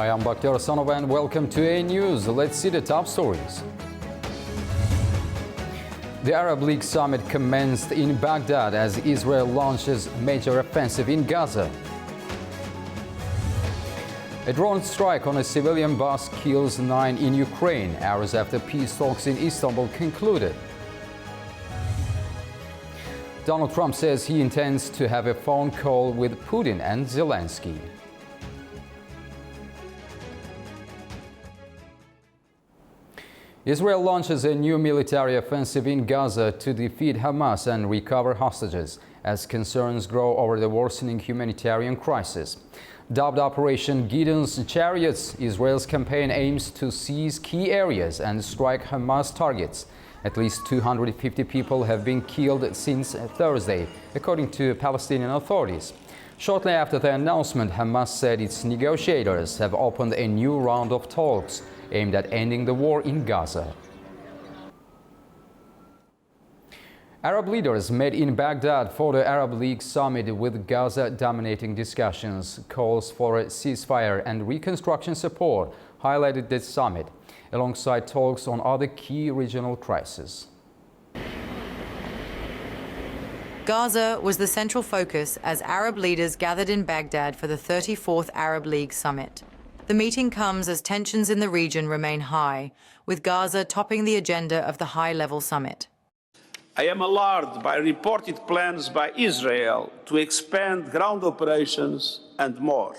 Hi, I'm Anewz and welcome to Anewz. Let's see the top stories. The Arab League summit commenced in Baghdad as Israel launches major offensive in Gaza. A drone strike on a civilian bus kills 9 in Ukraine, hours after peace talks in Istanbul concluded. Donald Trump says he intends to have a phone call with Putin and Zelensky. Israel launches a new military offensive in Gaza to defeat Hamas and recover hostages as concerns grow over the worsening humanitarian crisis. Dubbed Operation Gideon's Chariots, Israel's campaign aims to seize key areas and strike Hamas targets. At least 250 people have been killed since Thursday, according to Palestinian authorities. Shortly after the announcement, Hamas said its negotiators have opened a new round of talks aimed at ending the war in Gaza. Arab leaders met in Baghdad for the Arab League summit with Gaza dominating discussions. Calls for a ceasefire and reconstruction support highlighted this summit, alongside talks on other key regional crises. Gaza was the central focus as Arab leaders gathered in Baghdad for the 34th Arab League summit. The meeting comes as tensions in the region remain high, with Gaza topping the agenda of the high-level summit. I am alarmed by reported plans by Israel to expand ground operations and more.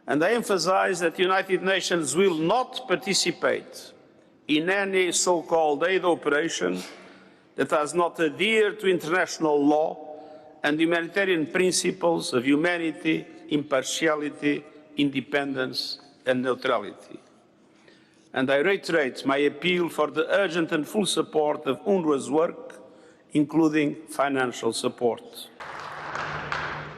And I emphasize that the United Nations will not participate in any so-called aid operation that does not adhere to international law and humanitarian principles of humanity, impartiality, independence and neutrality. And I reiterate my appeal for the urgent and full support of UNRWA's work, including financial support.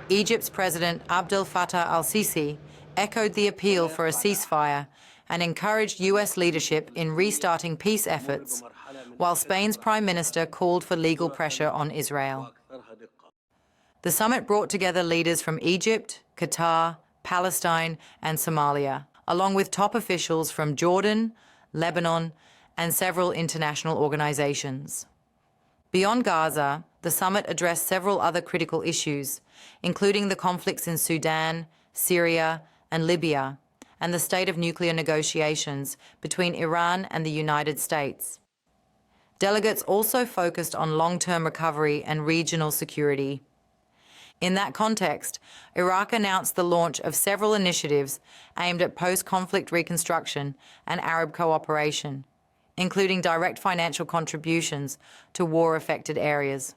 Egypt's President Abdel Fattah al-Sisi echoed the appeal for a ceasefire and encouraged US leadership in restarting peace efforts, while Spain's Prime Minister called for legal pressure on Israel. The summit brought together leaders from Egypt, Qatar, Palestine and Somalia, along with top officials from Jordan, Lebanon, and several international organizations. Beyond Gaza, the summit addressed several other critical issues, including the conflicts in Sudan, Syria, and Libya, and the state of nuclear negotiations between Iran and the United States. Delegates also focused on long-term recovery and regional security. In that context, Iraq announced the launch of several initiatives aimed at post-conflict reconstruction and Arab cooperation, including direct financial contributions to war-affected areas.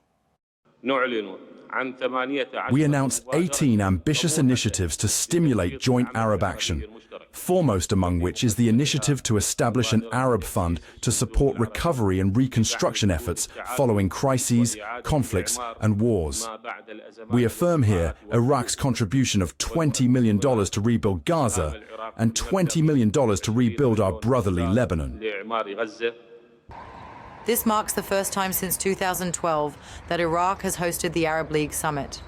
We announced 18 ambitious initiatives to stimulate joint Arab action, foremost among which is the initiative to establish an Arab fund to support recovery and reconstruction efforts following crises, conflicts and wars. We affirm here Iraq's contribution of $20 million to rebuild Gaza and $20 million to rebuild our brotherly Lebanon. This marks the first time since 2012 that Iraq has hosted the Arab League summit.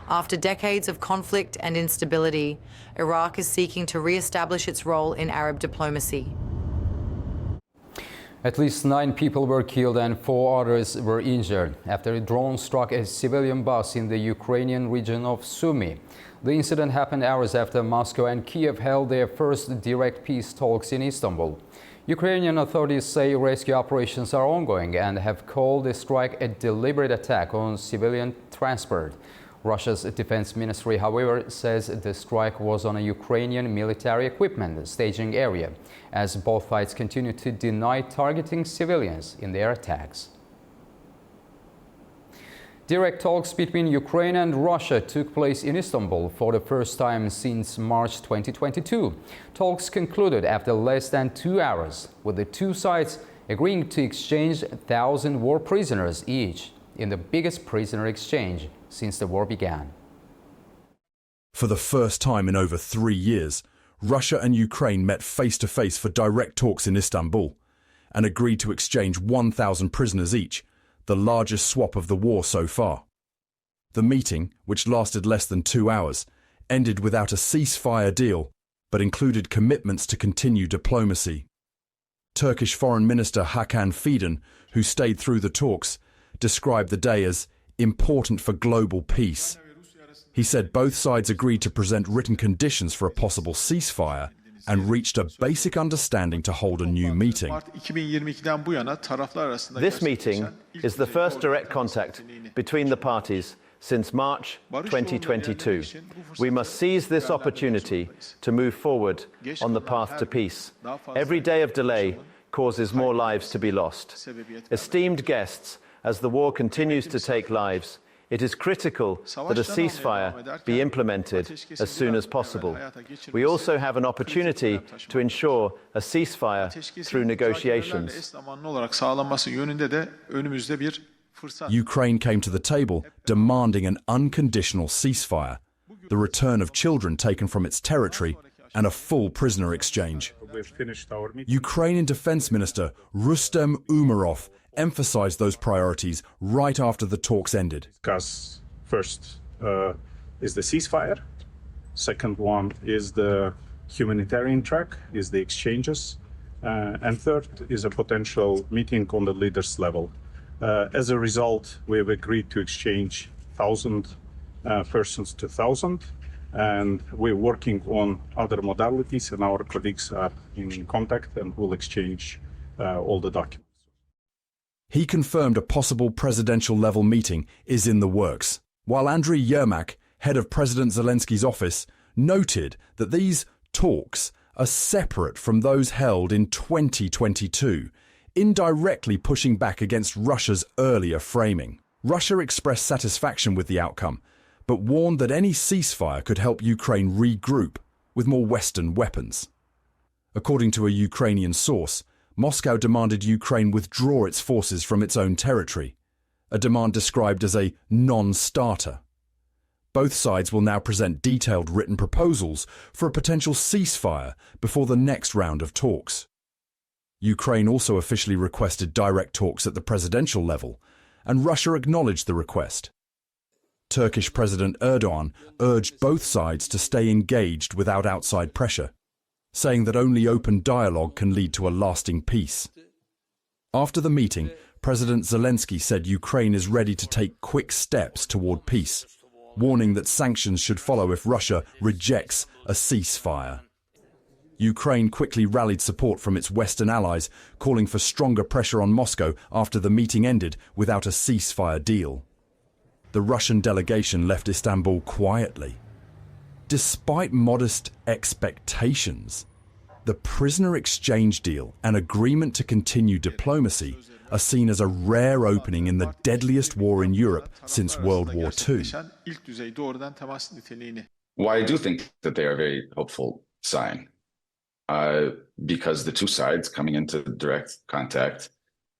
After decades of conflict and instability, Iraq is seeking to re-establish its role in Arab diplomacy. At least 9 people were killed and 4 others were injured after a drone struck a civilian bus in the Ukrainian region of Sumy. The incident happened hours after Moscow and Kiev held their first direct peace talks in Istanbul. Ukrainian authorities say rescue operations are ongoing and have called the strike a deliberate attack on civilian transport. Russia's defense ministry, however, says the strike was on a Ukrainian military equipment staging area, as both sides continue to deny targeting civilians in their attacks. Direct talks between Ukraine and Russia took place in Istanbul for the first time since March 2022. Talks concluded after less than 2 hours, with the two sides agreeing to exchange 1,000 war prisoners each, in the biggest prisoner exchange since the war began. For the first time in over 3 years, Russia and Ukraine met face-to-face for direct talks in Istanbul and agreed to exchange 1,000 prisoners each, the largest swap of the war so far. The meeting, which lasted less than 2 hours, ended without a ceasefire deal but included commitments to continue diplomacy. Turkish Foreign Minister Hakan Fidan, who stayed through the talks, described the day as important for global peace. He said both sides agreed to present written conditions for a possible ceasefire and reached a basic understanding to hold a new meeting. This meeting is the first direct contact between the parties since March 2022. We must seize this opportunity to move forward on the path to peace. Every day of delay causes more lives to be lost. Esteemed guests, as the war continues to take lives, it is critical that a ceasefire be implemented as soon as possible. We also have an opportunity to ensure a ceasefire through negotiations. Ukraine came to the table demanding an unconditional ceasefire, the return of children taken from its territory, and a full prisoner exchange. Ukrainian Defense Minister Rustem Umerov emphasized those priorities right after the talks ended. Because first is the ceasefire, second one is the humanitarian track, is the exchanges, and third is a potential meeting on the leaders level. As a result, we have agreed to exchange 1,000 persons to 1,000, and we're working on other modalities, and our colleagues are in contact and will exchange all the documents. He confirmed a possible presidential-level meeting is in the works, while Andriy Yermak, head of President Zelensky's office, noted that these talks are separate from those held in 2022, indirectly pushing back against Russia's earlier framing. Russia expressed satisfaction with the outcome, but warned that any ceasefire could help Ukraine regroup with more Western weapons. According to a Ukrainian source, Moscow demanded Ukraine withdraw its forces from its own territory, a demand described as a non-starter. Both sides will now present detailed written proposals for a potential ceasefire before the next round of talks. Ukraine also officially requested direct talks at the presidential level, and Russia acknowledged the request. Turkish President Erdogan urged both sides to stay engaged without outside pressure, saying that only open dialogue can lead to a lasting peace. After the meeting, President Zelensky said Ukraine is ready to take quick steps toward peace, warning that sanctions should follow if Russia rejects a ceasefire. Ukraine quickly rallied support from its Western allies, calling for stronger pressure on Moscow after the meeting ended without a ceasefire deal. The Russian delegation left Istanbul quietly. Despite modest expectations, the prisoner exchange deal and agreement to continue diplomacy are seen as a rare opening in the deadliest war in Europe since World War II. Well, I do think that they are a very hopeful sign, because the two sides coming into direct contact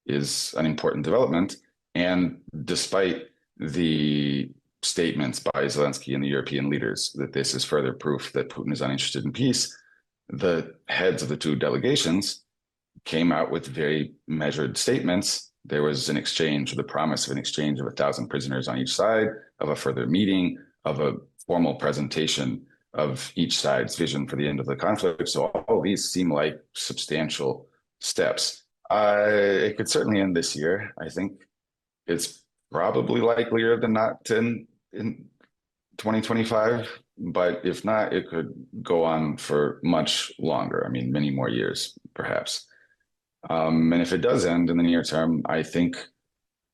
is an important development. And despite the statements by Zelensky and the European leaders that this is further proof that Putin is uninterested in peace, the heads of the two delegations came out with very measured statements. There was an exchange, the promise of an exchange of 1,000 prisoners on each side, of a further meeting, of a formal presentation of each side's vision for the end of the conflict. So all these seem like substantial steps. It could certainly end this year. I think it's probably likelier than not in 2025, but if not, it could go on for much longer. I mean, many more years, perhaps. And if it does end in the near term, I think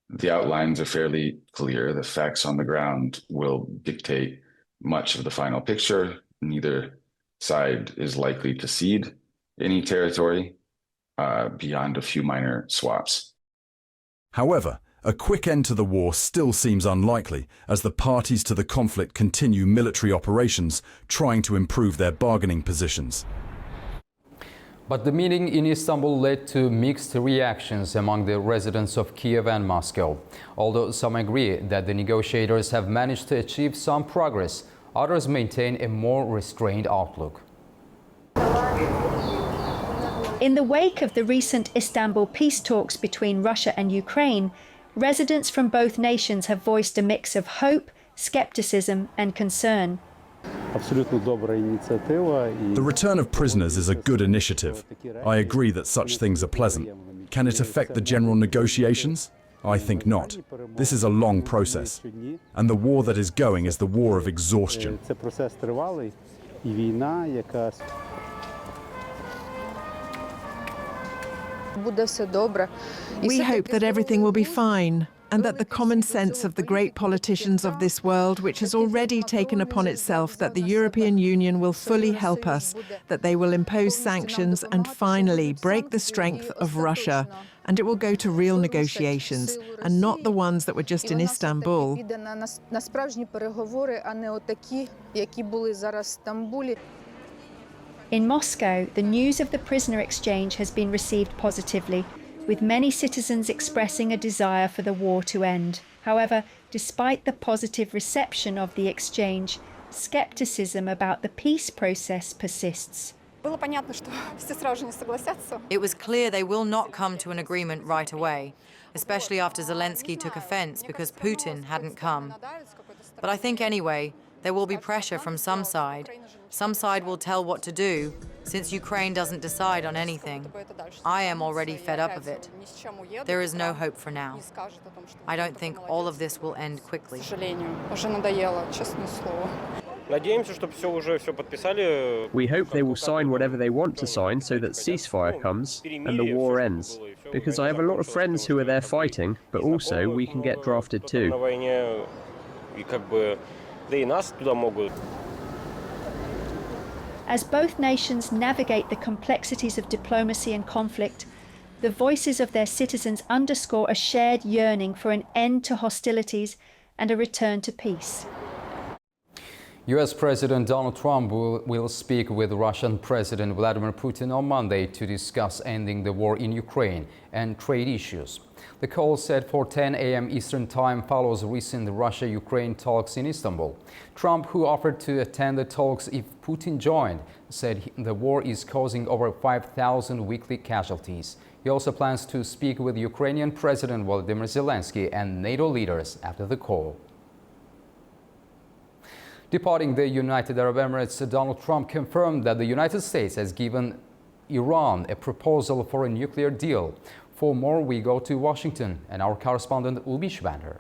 the outlines are fairly clear. The facts on the ground will dictate much of the final picture. Neither side is likely to cede any territory beyond a few minor swaps. However, a quick end to the war still seems unlikely as the parties to the conflict continue military operations trying to improve their bargaining positions. But the meeting in Istanbul led to mixed reactions among the residents of Kiev and Moscow. Although some agree that the negotiators have managed to achieve some progress, others maintain a more restrained outlook. In the wake of the recent Istanbul peace talks between Russia and Ukraine, residents from both nations have voiced a mix of hope, skepticism and concern. The return of prisoners is a good initiative. I agree that such things are pleasant. Can it affect the general negotiations? I think not. This is a long process. And the war that is going is the war of exhaustion. We hope that everything will be fine, and that the common sense of the great politicians of this world, which has already taken upon itself that the European Union will fully help us, that they will impose sanctions and finally break the strength of Russia, and it will go to real negotiations, and not the ones that were just in Istanbul. In Moscow, the news of the prisoner exchange has been received positively, with many citizens expressing a desire for the war to end. However, despite the positive reception of the exchange, skepticism about the peace process persists. It was clear they will not come to an agreement right away, especially after Zelensky took offense because Putin hadn't come. But I think anyway, there will be pressure from some side. Some side will tell what to do, since Ukraine doesn't decide on anything. I am already fed up of it. There is no hope for now. I don't think all of this will end quickly. We hope they will sign whatever they want to sign so that ceasefire comes and the war ends. Because I have a lot of friends who are there fighting, but also we can get drafted too. As both nations navigate the complexities of diplomacy and conflict, the voices of their citizens underscore a shared yearning for an end to hostilities and a return to peace. US President Donald Trump will speak with Russian President Vladimir Putin on Monday to discuss ending the war in Ukraine and trade issues. The call set for 10 a.m. Eastern Time follows recent Russia-Ukraine talks in Istanbul. Trump, who offered to attend the talks if Putin joined, said the war is causing over 5,000 weekly casualties. He also plans to speak with Ukrainian President Volodymyr Zelensky and NATO leaders after the call. Departing the United Arab Emirates, Donald Trump confirmed that the United States has given Iran a proposal for a nuclear deal. For more, we go to Washington and our correspondent Ubi Schwander.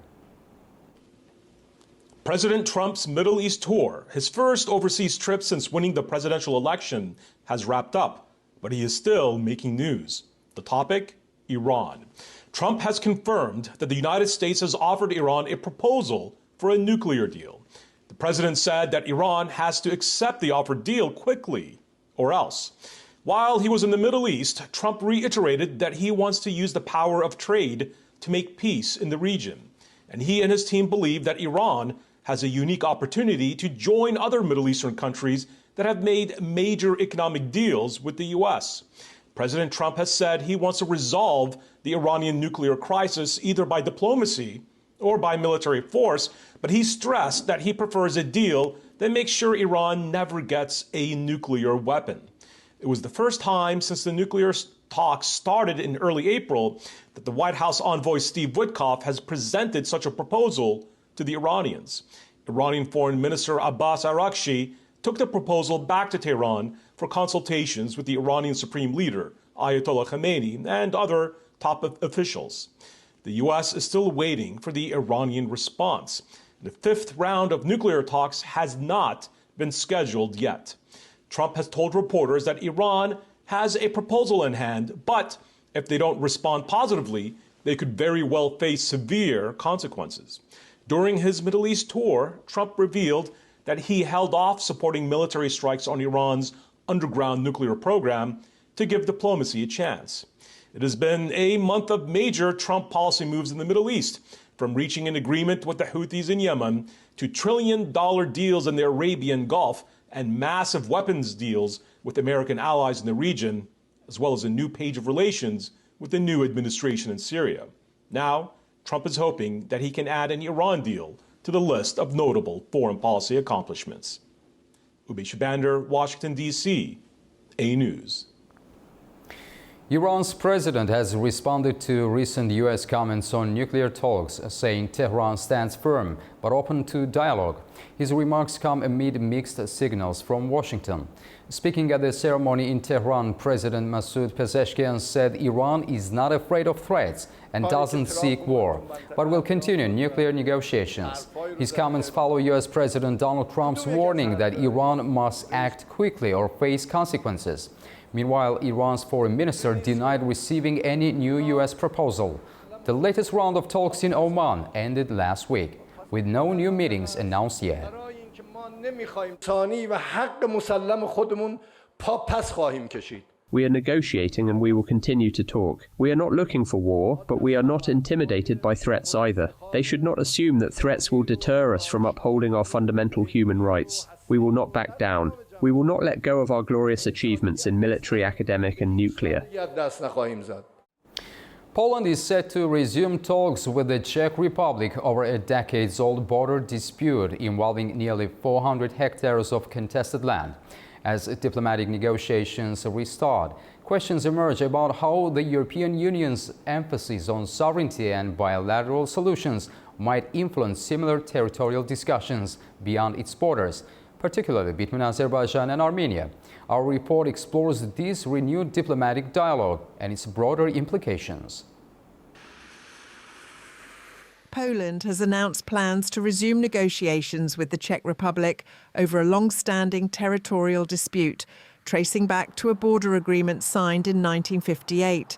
President Trump's Middle East tour, his first overseas trip since winning the presidential election, has wrapped up, but he is still making news. The topic? Iran. Trump has confirmed that the United States has offered Iran a proposal for a nuclear deal. The president said that Iran has to accept the offered deal quickly, or else. While he was in the Middle East, Trump reiterated that he wants to use the power of trade to make peace in the region. And he and his team believe that Iran has a unique opportunity to join other Middle Eastern countries that have made major economic deals with the U.S. President Trump has said he wants to resolve the Iranian nuclear crisis either by diplomacy or by military force, but he stressed that he prefers a deal that makes sure Iran never gets a nuclear weapon. It was the first time since the nuclear talks started in early April that the White House envoy Steve Witkoff has presented such a proposal to the Iranians. Iranian Foreign Minister Abbas Araghchi took the proposal back to Tehran for consultations with the Iranian Supreme Leader, Ayatollah Khamenei, and other top officials. The U.S. is still waiting for the Iranian response. The fifth round of nuclear talks has not been scheduled yet. Trump has told reporters that Iran has a proposal in hand, but if they don't respond positively, they could very well face severe consequences. During his Middle East tour, Trump revealed that he held off supporting military strikes on Iran's underground nuclear program to give diplomacy a chance. It has been a month of major Trump policy moves in the Middle East, from reaching an agreement with the Houthis in Yemen to trillion-dollar deals in the Arabian Gulf and massive weapons deals with American allies in the region, as well as a new page of relations with the new administration in Syria. Now, Trump is hoping that he can add an Iran deal to the list of notable foreign policy accomplishments. Ubi Shabander, Washington, D.C., Anewz. Iran's president has responded to recent U.S. comments on nuclear talks, saying Tehran stands firm but open to dialogue. His remarks come amid mixed signals from Washington. Speaking at the ceremony in Tehran, President Masoud Pezeshkian said Iran is not afraid of threats and doesn't seek war, but will continue nuclear negotiations. His comments follow U.S. President Donald Trump's warning that Iran must act quickly or face consequences. Meanwhile, Iran's foreign minister denied receiving any new U.S. proposal. The latest round of talks in Oman ended last week, with no new meetings announced yet. We are negotiating and we will continue to talk. We are not looking for war, but we are not intimidated by threats either. They should not assume that threats will deter us from upholding our fundamental human rights. We will not back down. We will not let go of our glorious achievements in military, academic and nuclear. Poland is set to resume talks with the Czech Republic over a decades-old border dispute involving nearly 400 hectares of contested land. As diplomatic negotiations restart, questions emerge about how the European Union's emphasis on sovereignty and bilateral solutions might influence similar territorial discussions beyond its borders, particularly between Azerbaijan and Armenia. Our report explores this renewed diplomatic dialogue and its broader implications. Poland has announced plans to resume negotiations with the Czech Republic over a long-standing territorial dispute, tracing back to a border agreement signed in 1958.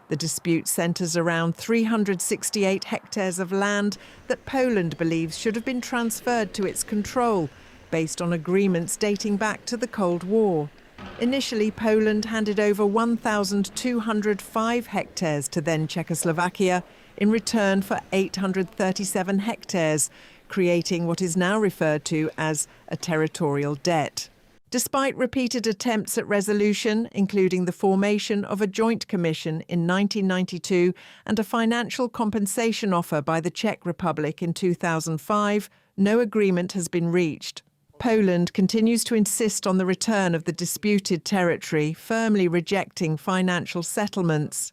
The dispute centres around 368 hectares of land that Poland believes should have been transferred to its control, based on agreements dating back to the Cold War. Initially, Poland handed over 1,205 hectares to then Czechoslovakia in return for 837 hectares, creating what is now referred to as a territorial debt. Despite repeated attempts at resolution, including the formation of a joint commission in 1992 and a financial compensation offer by the Czech Republic in 2005, no agreement has been reached. Poland continues to insist on the return of the disputed territory, firmly rejecting financial settlements.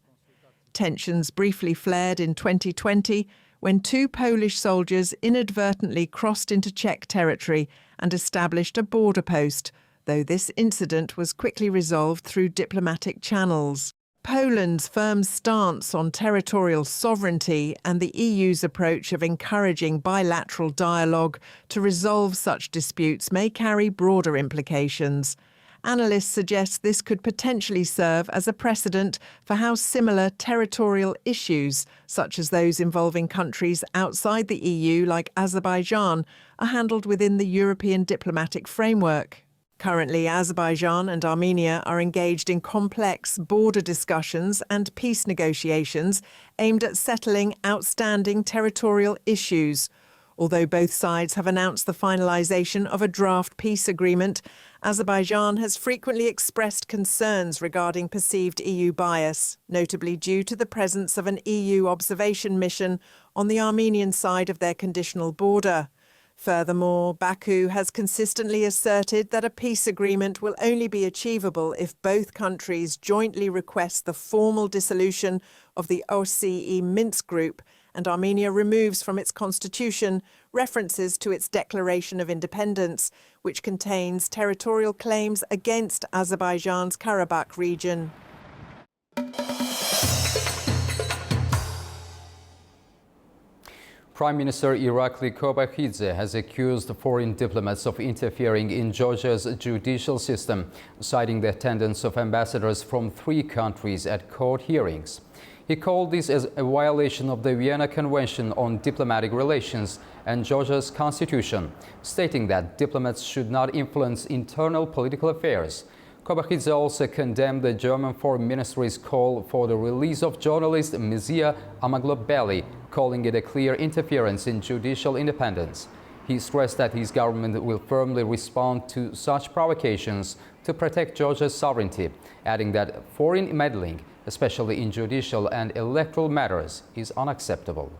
Tensions briefly flared in 2020 when two Polish soldiers inadvertently crossed into Czech territory and established a border post, though this incident was quickly resolved through diplomatic channels. Poland's firm stance on territorial sovereignty and the EU's approach of encouraging bilateral dialogue to resolve such disputes may carry broader implications. Analysts suggest this could potentially serve as a precedent for how similar territorial issues, such as those involving countries outside the EU like Azerbaijan, are handled within the European diplomatic framework. Currently, Azerbaijan and Armenia are engaged in complex border discussions and peace negotiations aimed at settling outstanding territorial issues. Although both sides have announced the finalisation of a draft peace agreement, Azerbaijan has frequently expressed concerns regarding perceived EU bias, notably due to the presence of an EU observation mission on the Armenian side of their conditional border. Furthermore, Baku has consistently asserted that a peace agreement will only be achievable if both countries jointly request the formal dissolution of the OSCE Minsk Group and Armenia removes from its constitution references to its declaration of independence, which contains territorial claims against Azerbaijan's Karabakh region. Prime Minister Irakli Kobakhidze has accused foreign diplomats of interfering in Georgia's judicial system, citing the attendance of ambassadors from 3 countries at court hearings. He called this as a violation of the Vienna Convention on Diplomatic Relations and Georgia's constitution, stating that diplomats should not influence internal political affairs. Kobakhidze also condemned the German Foreign Ministry's call for the release of journalist Mizia Amaglobeli, calling it a clear interference in judicial independence. He stressed that his government will firmly respond to such provocations to protect Georgia's sovereignty, adding that foreign meddling, especially in judicial and electoral matters, is unacceptable.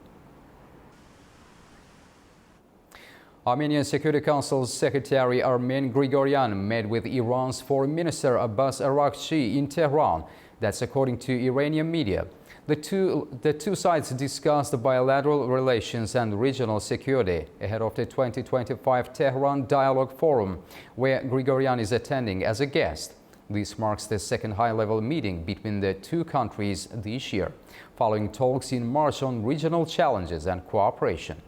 Armenian Security Council's Secretary Armen Grigoryan met with Iran's Foreign Minister Abbas Araghchi in Tehran. That's according to Iranian media. The two sides discussed bilateral relations and regional security ahead of the 2025 Tehran Dialogue Forum, where Grigoryan is attending as a guest. This marks the second high-level meeting between the two countries this year, following talks in March on regional challenges and cooperation.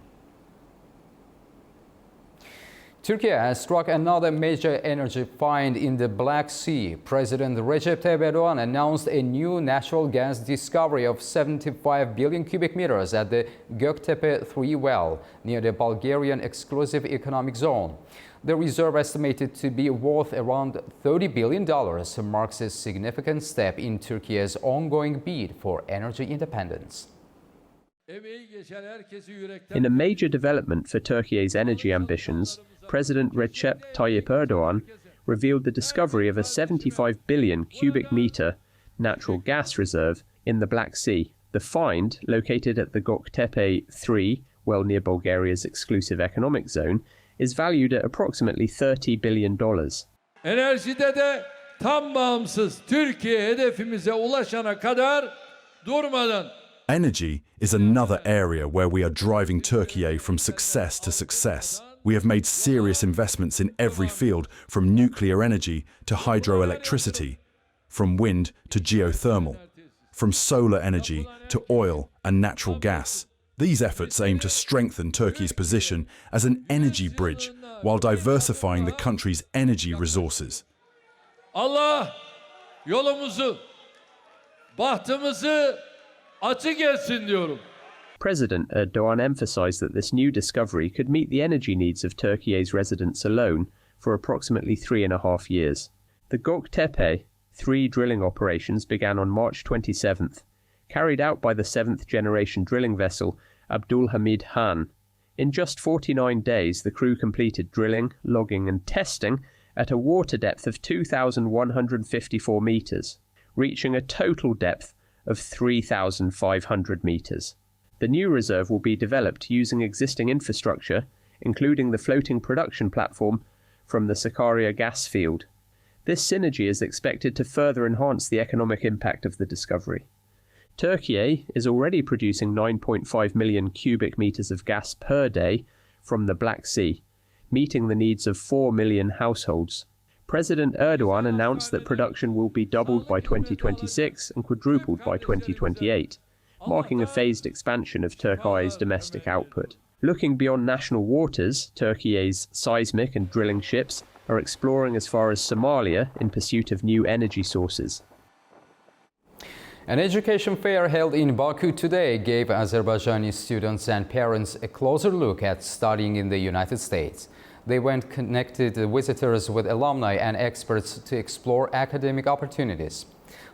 Turkey has struck another major energy find in the Black Sea. President Recep Tayyip Erdogan announced a new natural gas discovery of 75 billion cubic meters at the Göktepe 3 well near the Bulgarian exclusive economic zone. The reserve, estimated to be worth around $30 billion, marks a significant step in Turkey's ongoing bid for energy independence. In a major development for Turkey's energy ambitions, President Recep Tayyip Erdogan revealed the discovery of a 75 billion cubic meter natural gas reserve in the Black Sea. The find, located at the Göktepe 3 well near Bulgaria's exclusive economic zone, is valued at approximately $30 billion. Enerjide de tam bağımsız Türkiye hedefimize ulaşana kadar durmadan. Energy is another area where we are driving Turkey from success to success. We have made serious investments in every field, from nuclear energy to hydroelectricity, from wind to geothermal, from solar energy to oil and natural gas. These efforts aim to strengthen Turkey's position as an energy bridge while diversifying the country's energy resources. Allah yolumuzu, bahtımızı açık etsin diyorum. President Erdogan emphasized that this new discovery could meet the energy needs of Turkey's residents alone for approximately 3.5 years. The Göktepe 3 drilling operations began on March 27th, carried out by the 7th generation drilling vessel Abdulhamid Han. In just 49 days, the crew completed drilling, logging and testing at a water depth of 2,154 meters, reaching a total depth of 3,500 meters. The new reserve will be developed using existing infrastructure, including the floating production platform from the Sakarya gas field. This synergy is expected to further enhance the economic impact of the discovery. Turkey is already producing 9.5 million cubic meters of gas per day from the Black Sea, meeting the needs of 4 million households. President Erdogan announced that production will be doubled by 2026 and quadrupled by 2028, marking a phased expansion of Turkey's domestic output. Looking beyond national waters, Turkey's seismic and drilling ships are exploring as far as Somalia in pursuit of new energy sources. An education fair held in Baku today gave Azerbaijani students and parents a closer look at studying in the United States. They connected visitors with alumni and experts to explore academic opportunities.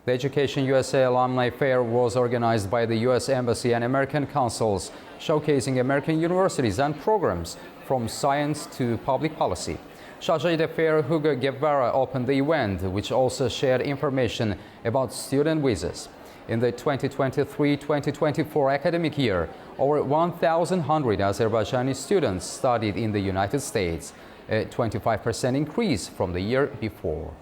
The Education USA Alumni Fair was organized by the U.S. Embassy and American consuls, showcasing American universities and programs from science to public policy. Chargé d'Affaires Hugo Guevara opened the event, which also shared information about student visas. In the 2023-2024 academic year, over 1,100 Azerbaijani students studied in the United States, a 25% increase from the year before.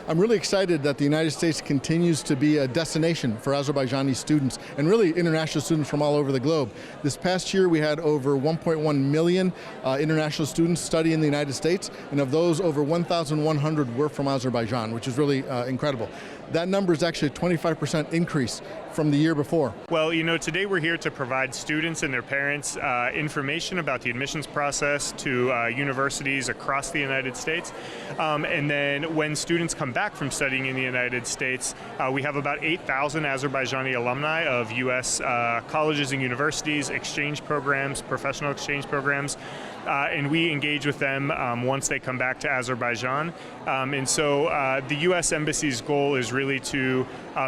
I'm really excited that the United States continues to be a destination for Azerbaijani students and really international students from all over the globe. This past year we had over 1.1 million international students study in the United States, and of those over 1,100 were from Azerbaijan, which is really incredible. That number is actually a 25% increase from the year before. Well, you know, today we're here to provide students and their parents information about the admissions process to universities across the United States. And then when students come back from studying in the United States, we have about 8,000 Azerbaijani alumni of US colleges and universities, exchange programs, professional exchange programs. And we engage with them once they come back to Azerbaijan. And so the U.S. Embassy's goal is really to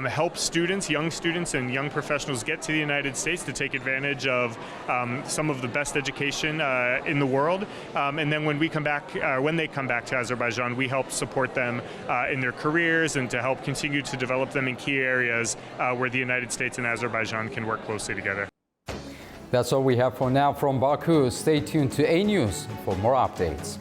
help students, young students and young professionals get to the United States to take advantage of some of the best education in the world. And then when we come back, when they come back to Azerbaijan, we help support them in their careers and to help continue to develop them in key areas where the United States and Azerbaijan can work closely together. That's all we have for now from Baku. Stay tuned to Anewz for more updates.